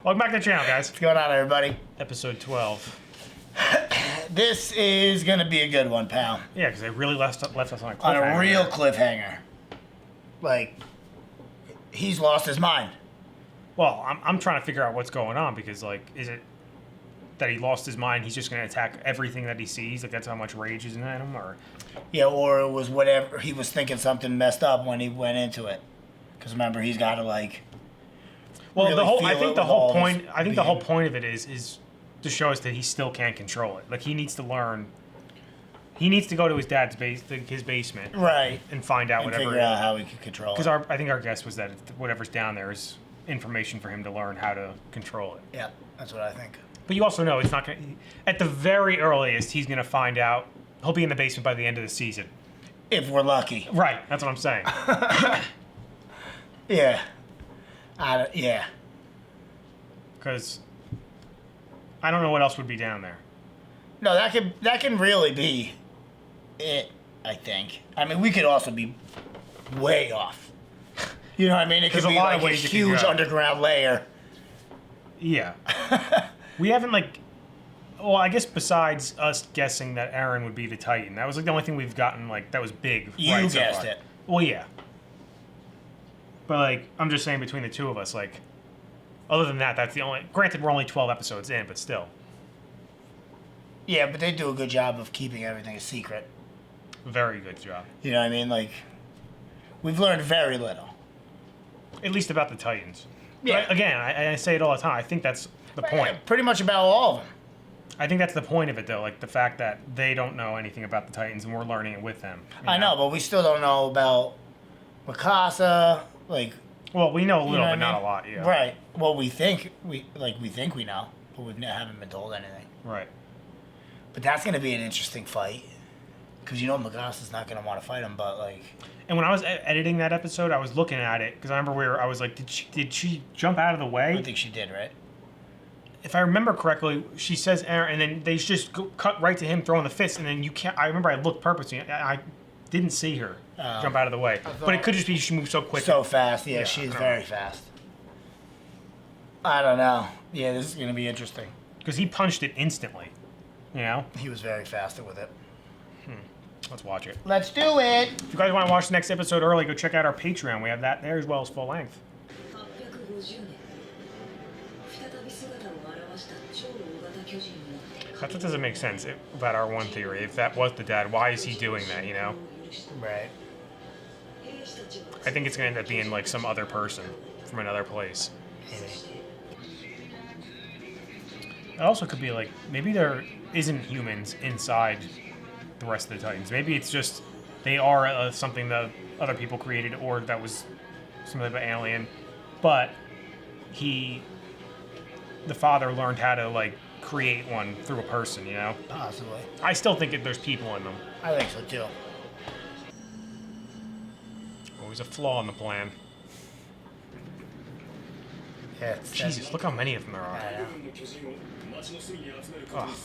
Welcome back to the channel, guys. What's going on, everybody? Episode 12. This is going to be a good one, pal. Yeah, because they really left us on a cliffhanger. On a real cliffhanger. Like, he's lost his mind. Well, I'm trying to figure out what's going on because, like, is it that he lost his mind, he's just going to attack everything that he sees? Like, that's how much rage is in him? Or... Yeah, or it was whatever. He was thinking something messed up when he went into it. Because remember, he's got to, like... Well, really I think the whole point of it is to show us that he still can't control it. Like, he needs to learn. He needs to go to his dad's his basement, right, and find out whatever. Figure out how he can control it. Because I think our guess was that whatever's down there is information for him to learn how to control it. Yeah, that's what I think. But you also know it's not going. At the very earliest, he's going to find out. He'll be in the basement by the end of the season, if we're lucky. Right. That's what I'm saying. Yeah. Yeah. Because I don't know what else would be down there. No, that can really be it, I think. I mean, we could also be way off. You know what I mean? It could be like a huge underground layer. Yeah. We haven't, like... Well, I guess besides us guessing that Aaron would be the Titan, that was like the only thing we've gotten, like, that was big. You guessed it. Well, yeah. But, like, I'm just saying between the two of us, like, other than that, that's the only... Granted, we're only 12 episodes in, but still. Yeah, but they do a good job of keeping everything a secret. Very good job. You know what I mean? Like, we've learned very little. At least about the Titans. Yeah. But again, I say it all the time. I think that's the point. Yeah, pretty much about all of them. I think that's the point of it, though. Like, the fact that they don't know anything about the Titans, and we're learning it with them. I know, but we still don't know about Mikasa, like... Well, we know a little, but not a lot, yeah. Right. Well, we think we know, but we haven't been told anything. Right. But that's going to be an interesting fight. Because you know Mikasa's not going to want to fight him, but, like... And when I was editing that episode, I was looking at it, because I remember I was like, did she jump out of the way? I think she did, right? If I remember correctly, she says Aaron, and then they just cut right to him throwing the fist, and then you can't... I remember I looked purposely, I didn't see her jump out of the way. But it could just be she moved so quick. So fast, yeah she's very fast. I don't know. Yeah, this is going to be interesting. Because he punched it instantly, you know? He was very fast with it. Let's watch it. Let's do it! If you guys want to watch the next episode early, go check out our Patreon. We have that there as well as full length. That doesn't make sense about our one theory. If that was the dad, why is he doing that, you know? Right. I think it's going to end up being like some other person from another place. Maybe. It also could be like, maybe there isn't humans inside the rest of the Titans. Maybe it's just they are something that other people created, or that was some type of alien. But the father learned how to like create one through a person, you know? Possibly. I still think there's people in them. I think so too. Always a flaw in the plan. Yeah, Jesus, look how many of them there are. I know. Oh.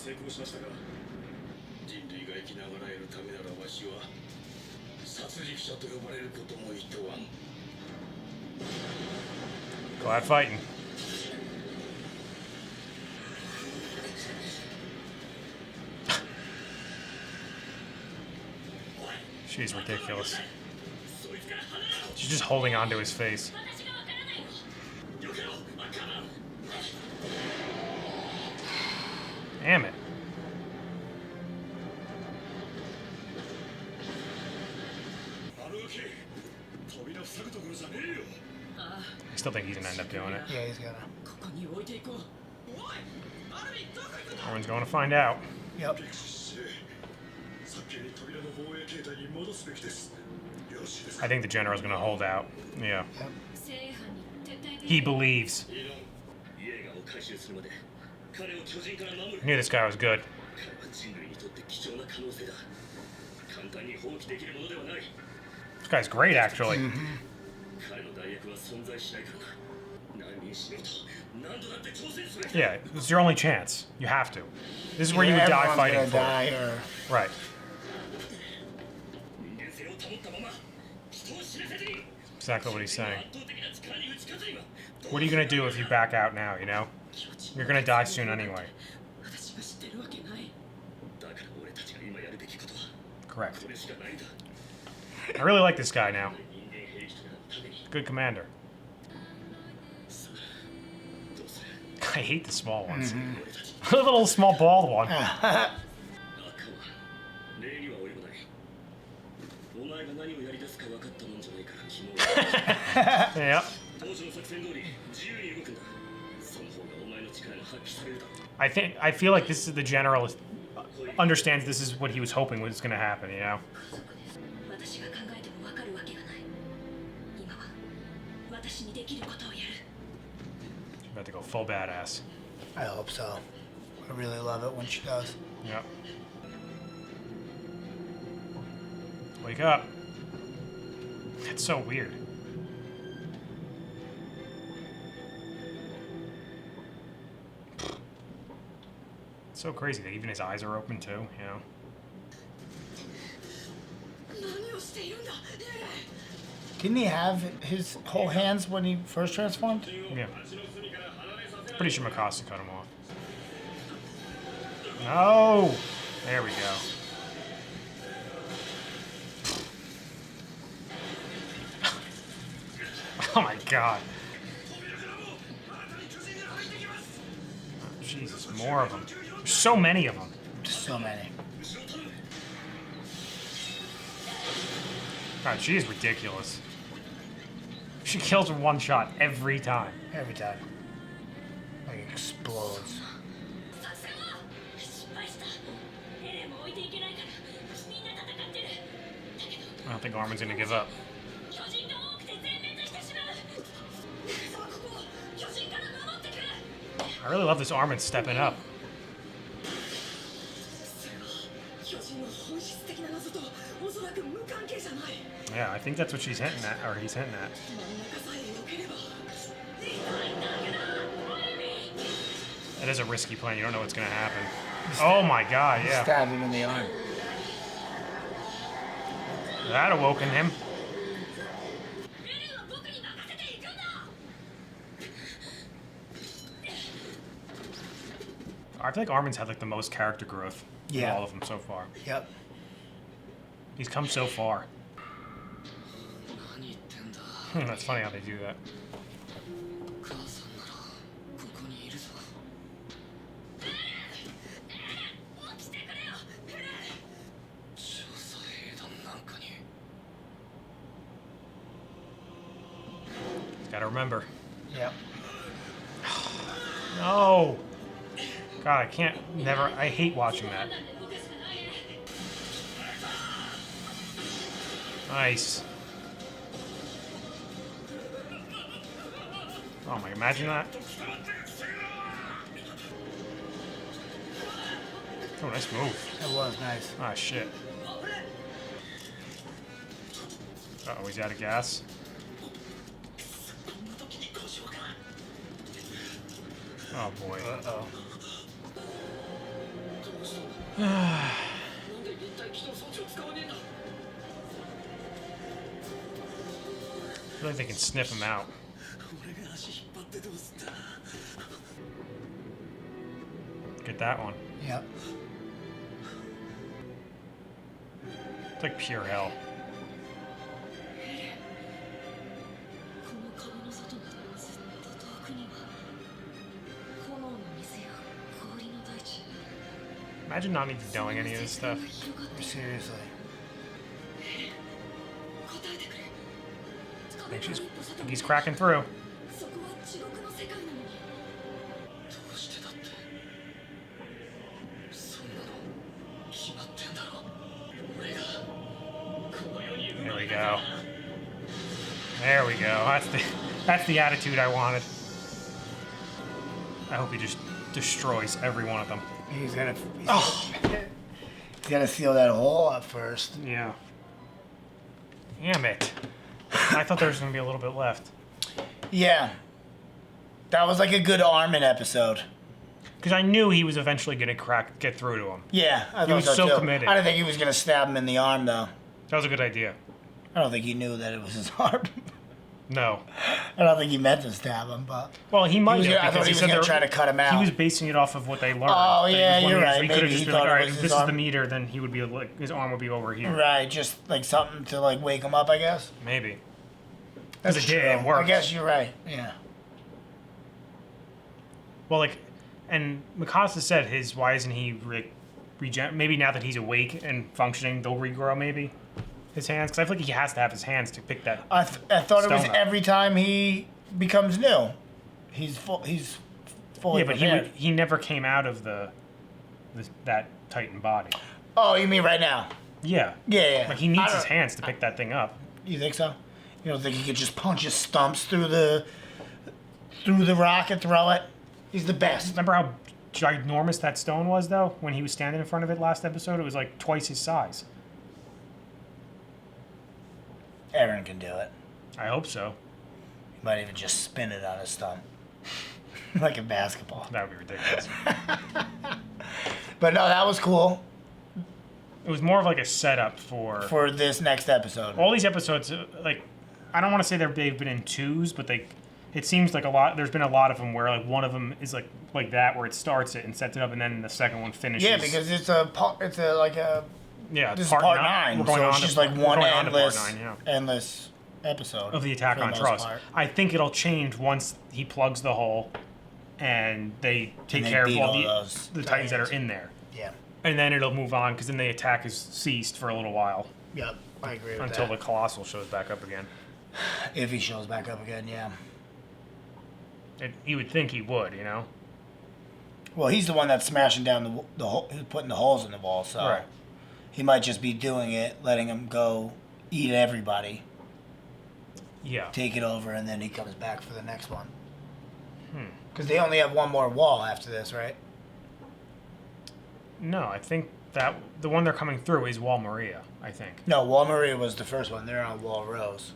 Glad fighting. She's ridiculous. She's just holding onto his face. Damn it. I still think he's gonna end up doing it. Yeah, he's gonna. Everyone's going to find out. Yep. I think the general's gonna hold out. Yeah. Yep. He believes. I knew this guy was good. This guy's great, actually. Yeah, it's your only chance. You have to. This is where you would die fighting for. Right. Exactly what he's saying. What are you gonna do if you back out now, you know? You're gonna die soon anyway. Correct. I really like this guy now. Good commander. I hate the small ones. The little small bald one. Yeah. I feel like this is the general understands this is what he was hoping was going to happen, you know? About to go full badass. I hope so. I really love it when she does. Yep. Wake up. That's so weird. It's so crazy that even his eyes are open too, you know? Didn't he have his whole hands when he first transformed? Yeah. Pretty sure Mikasa cut him off. No! There we go. Oh my god. Oh, Jesus, more of them. There's so many of them. So many. God, she is ridiculous. She kills with one shot every time. Every time. Like explodes. I don't think Armin's gonna give up. I really love this Armin stepping up. Yeah, I think that's what she's hinting at, or he's hinting at. It is a risky plan. You don't know what's gonna happen. Oh my god, yeah. Stab him in the arm. That awoken him. I feel like Armin's had like the most character growth of all of them so far. Yep. He's come so far. That's funny how they do that. Gotta remember. Yep. No! God, I can't, never, I hate watching that. Nice. Oh my, imagine that. Oh, nice move. It was nice. Ah, shit. Uh-oh, he's out of gas. Oh boy. Uh-oh. I feel like they can sniff him out. Get that one. Yep. It's like pure hell. Imagine not even knowing any of this stuff. Seriously. I think he's cracking through. There we go. There we go. That's the attitude I wanted. I hope he just destroys every one of them. He's gotta seal that hole up first. Yeah. Damn it. I thought there was gonna be a little bit left. Yeah. That was like a good Armin episode. Because I knew he was eventually gonna get through to him. Yeah, I thought He was so too. committed. I didn't think he was gonna stab him in the arm though. That was a good idea. I don't think he knew that it was his arm. No. I don't think he meant to stab him, but... Well, he might have, I thought he was going to try to cut him out. He was basing it off of what they learned. Oh, yeah, you're right. He could have just been like, all right, if this arm. is the meter, then he would be like, his arm would be over here. Right, just like something to like wake him up, I guess. Maybe. That's Because true. it worked. I guess you're right, yeah. Well, like, and Mikasa said why isn't he maybe now that he's awake and functioning, they'll regrow maybe his hands? Because I feel like he has to have his hands to pick that. I thought it was up. every time he becomes new. He's fully Yeah, but prepared. he never came out of that Titan body. Oh, you mean right now? Yeah. Yeah. Like, he needs his hands to pick that thing up. You think so? You don't think he could just punch his stumps through the rock and throw it? He's the best. Remember how ginormous that stone was, though? When he was standing in front of it last episode? It was like twice his size. Aaron can do it. I hope so. He might even just spin it on his stump. Like a basketball. That would be ridiculous. But no, that was cool. It was more of like a setup For this next episode. all these episodes. Like, I don't want to say they've been in twos, but it seems like a lot. There's been a lot of them where like one of them is like that, where it starts it and sets it up, and then the second one finishes. Yeah, because it's like a yeah. this is part 9, We're going so on it's to, just like we're one going on to part endless 9, yeah. endless episode Of the attack for the on most Trost. part. I think it'll change once he plugs the hole, and they take And they care of beat all all the those Titans that are Titans. in there, Yeah. and then it'll move on because then the attack is ceased for a little while Yep. I agree with until that. the Colossal shows back up again. If he shows back up again, yeah. You would think he would, you know. Well, he's the one that's smashing down the hole, putting the holes in the wall, so Right. he might just be doing it, letting him go eat everybody, Yeah. take it over, and then he comes back for the next one. Because they only have one more wall after this, right? No, I think that the one they're coming through is Wall Maria. I think. No, Wall Maria was the first one. They're on Wall Rose.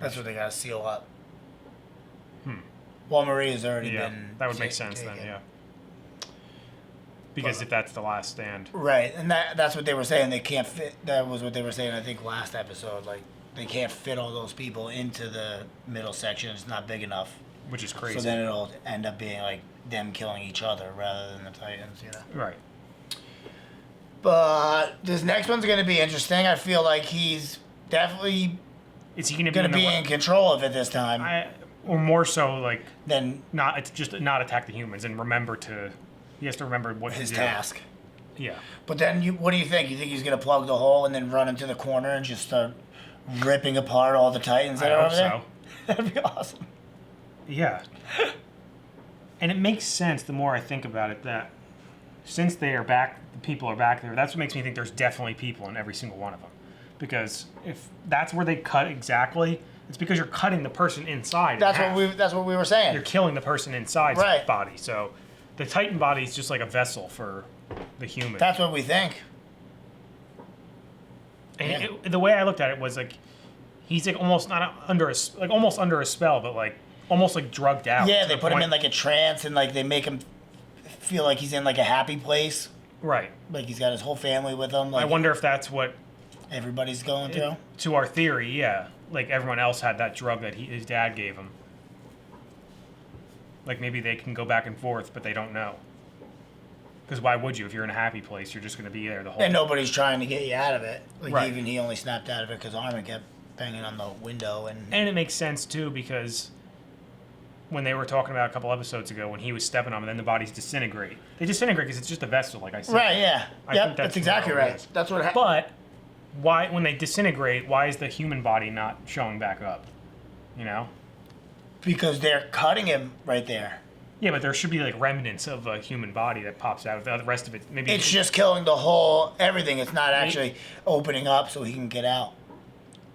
That's what they got to seal up. Wall Maria's already Yeah, been. that would make sense then. taken. Yeah. Because if that's the last stand. Right, and that's what they were saying. They can't fit. That was what they were saying. I think last episode, like they can't fit all those people into the middle section. It's not big enough. Which is crazy. So then it'll end up being like them killing each other rather than the Titans, you know. Right. But this next one's going to be interesting. I feel like he's definitely Is he going to going to be in control of it this time. or more so, like Then it's just not attack the humans and remember to. He has to remember what his to do. task. Yeah. But then, what do you think? You think he's going to plug the hole and then run into the corner and just start ripping apart all the Titans that I are hope over there? so. That'd be awesome. Yeah. And it makes sense the more I think about it that since they are back, the people are back there. That's what makes me think there's definitely people in every single one of them. Because if that's where they cut exactly, it's because you're cutting the person inside. That's what we were saying. You're killing the person inside's Right. body. So the Titan body is just like a vessel for the human. That's what we think. And the way I looked at it was like he's like almost not under almost under a spell, but like almost like drugged out. Yeah, to they the put him point- in like a trance and like they make him feel like he's in like a happy place. Right. Like he's got his whole family with him. Like I wonder if that's what, everybody's going through. to our theory, yeah, like everyone else had that drug that his dad gave him. Like maybe they can go back and forth, but they don't know. Because why would you? If you're in a happy place, you're just going to be there the whole And nobody's trying to get you out of it. Like Right. even he only snapped out of it because Armin kept banging on the window and And it makes sense too because when they were talking about a couple episodes ago, when he was stepping on them, and then the bodies disintegrate. They disintegrate because it's just a vessel, like I said. right, yeah, I yep, think that's that's exactly what it right. is. That's what happened. But why, when they disintegrate, why is the human body not showing back up? You know? Because they're cutting him right there. Yeah, but there should be like remnants of a human body that pops out. The rest of it, maybe It's just killing the whole everything. It's not actually opening up so he can get out.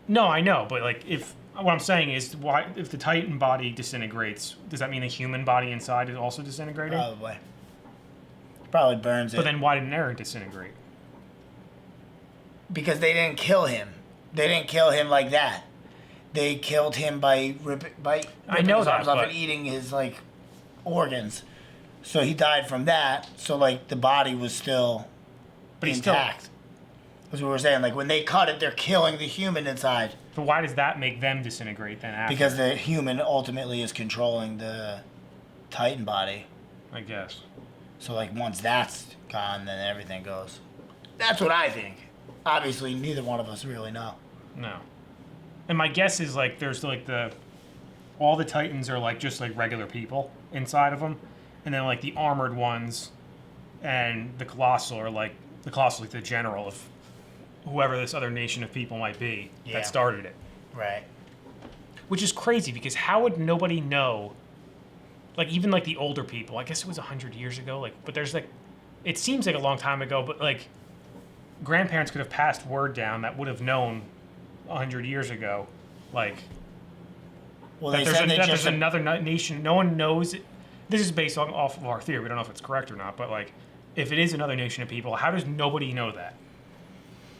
No, I know, but like if what I'm saying is, why if the Titan body disintegrates, does that mean the human body inside is also disintegrating? Probably burns it. But then why didn't Eren disintegrate? Because they didn't kill him. They didn't kill him like that. They killed him by ripping I know his that, arms off but- and eating his like organs. So he died from that. So like the body was still But he's still. intact. That's what we were saying. Like when they cut it, they're killing the human inside. But why does that make them disintegrate then after? Because the human ultimately is controlling the Titan body. I guess. So, like, once that's gone, then everything goes. That's what I think. Obviously, neither one of us really know. No. And my guess is, like, there's, like, all the Titans are, like, just, like, regular people inside of them. And then, like, the armored ones and the Colossal are, like, the general of whoever this other nation of people might be that started it. Right. Which is crazy, because how would nobody know? Like, even, like, the older people. I guess it was 100 years ago. Like, but there's, like... It seems like a long time ago, but, like... Grandparents could have passed word down that would have known 100 years ago. Like... Well, that there's another nation... No one knows... This is based off of our theory. We don't know if it's correct or not. But, like, if it is another nation of people, how does nobody know that?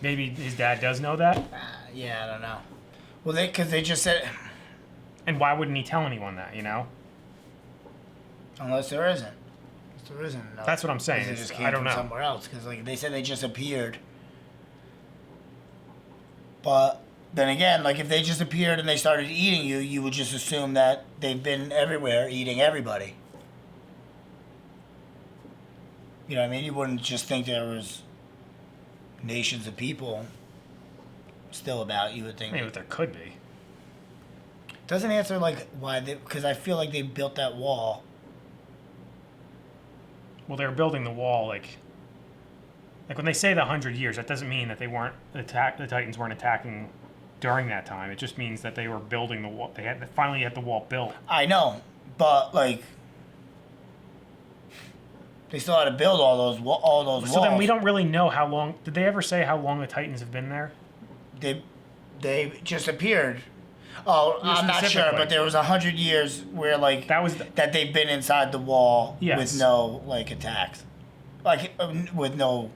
Maybe his dad does know that? Yeah, I don't know. Well, because they just said... And why wouldn't he tell anyone that, you know? Unless there isn't. If there isn't. No. That's what I'm saying. They just came I don't from know. somewhere else. Because like, they said they just appeared. But then again, like if they just appeared and they started eating you, you would just assume that they've been everywhere eating everybody. You know what I mean? You wouldn't just think there was nations of people still about. You would think. Maybe there could be. Doesn't answer like why they, because I feel like they built that wall. Well, they were building the wall like when they say the 100 years, that doesn't mean that they weren't the Titans weren't attacking during that time. It just means that they were building the wall. They finally had the wall built. I know, but like they still had to build all those walls. So then we don't really know how long. Did they ever say how long the Titans have been there? They just appeared. Oh, I'm not sure, but there was 100 years where like that they've been inside the wall with no like attacks, like with no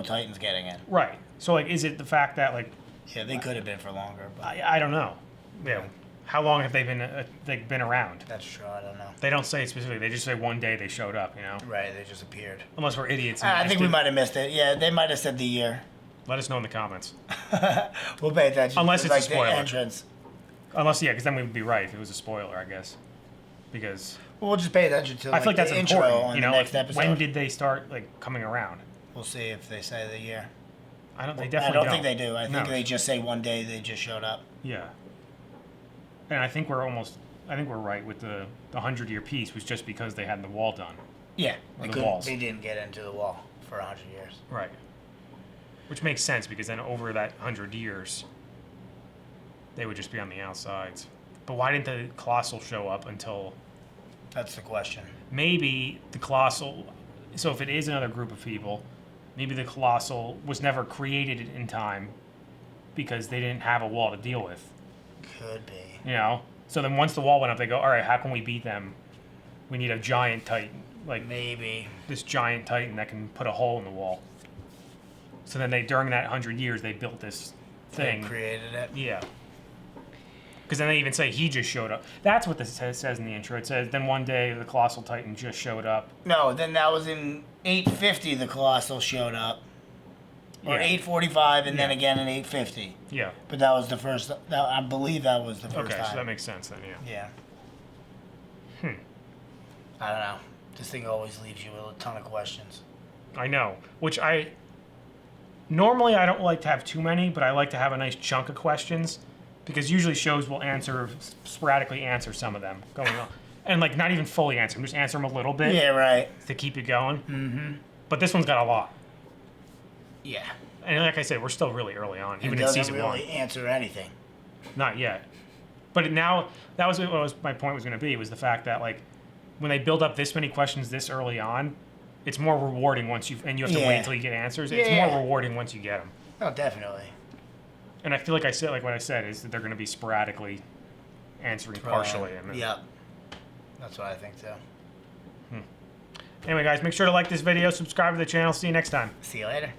Titans getting in. Right. So like, is it the fact that like? Yeah, they could have been for longer. But I don't know. Yeah. How long have they been around? That's true. I don't know. They don't say it specifically. They just say one day they showed up. You know. Right. They just appeared. Unless we're idiots. I think we might have missed it. Yeah, they might have said the year. Let us know in the comments. We'll pay attention. Unless it's like a spoiler. The entrance. Unless, because then we would be right if it was a spoiler, I guess. Because... Well, we'll just pay attention to I feel like that's the intro important, on you know, the next episode. When did they start, like, coming around? We'll see if they say the year. They definitely don't. don't. Think they do. I think they just say one day they just showed up. Yeah. And I think we're right with the 100-year piece was just because they had the wall done. Yeah. They didn't get into the wall for 100 years. Right. Which makes sense, because then over that 100 years, they would just be on the outsides. But why didn't the Colossal show up until... That's the question. Maybe the Colossal... So if it is another group of people, maybe the Colossal was never created in time because they didn't have a wall to deal with. Could be. You know? So then once the wall went up, they go, all right, how can we beat them? We need a giant Titan. Like, maybe. This giant Titan that can put a hole in the wall. So then during that 100 years, they built this thing. They created it. Yeah. Because then they even say he just showed up. That's what this says in the intro. It says, then one day the Colossal Titan just showed up. No, then that was in 850 the Colossal showed up. Or 845 and then again in 850. Yeah. But that was the first, I believe that was the first time. Okay, so that makes sense then, yeah. Yeah. I don't know. This thing always leaves you with a ton of questions. I know. Which normally I don't like to have too many, but I like to have a nice chunk of questions. Because usually shows will sporadically answer some of them going on. And like not even fully answer them, just answer them a little bit. Yeah, right. To keep you going. Mm-hmm. But this one's got a lot. Yeah. And like I said, we're still really early on, even in season 1. It doesn't really answer anything. Not yet. But now, that was what my point was going to be, was the fact that like when they build up this many questions this early on, it's more rewarding once you have to wait until you get answers. It's more rewarding once you get them. Oh, definitely. And I feel like what I said is that they're going to be sporadically answering partially. Yep. That's what I think too. Anyway, guys, make sure to like this video, subscribe to the channel. See you next time. See you later.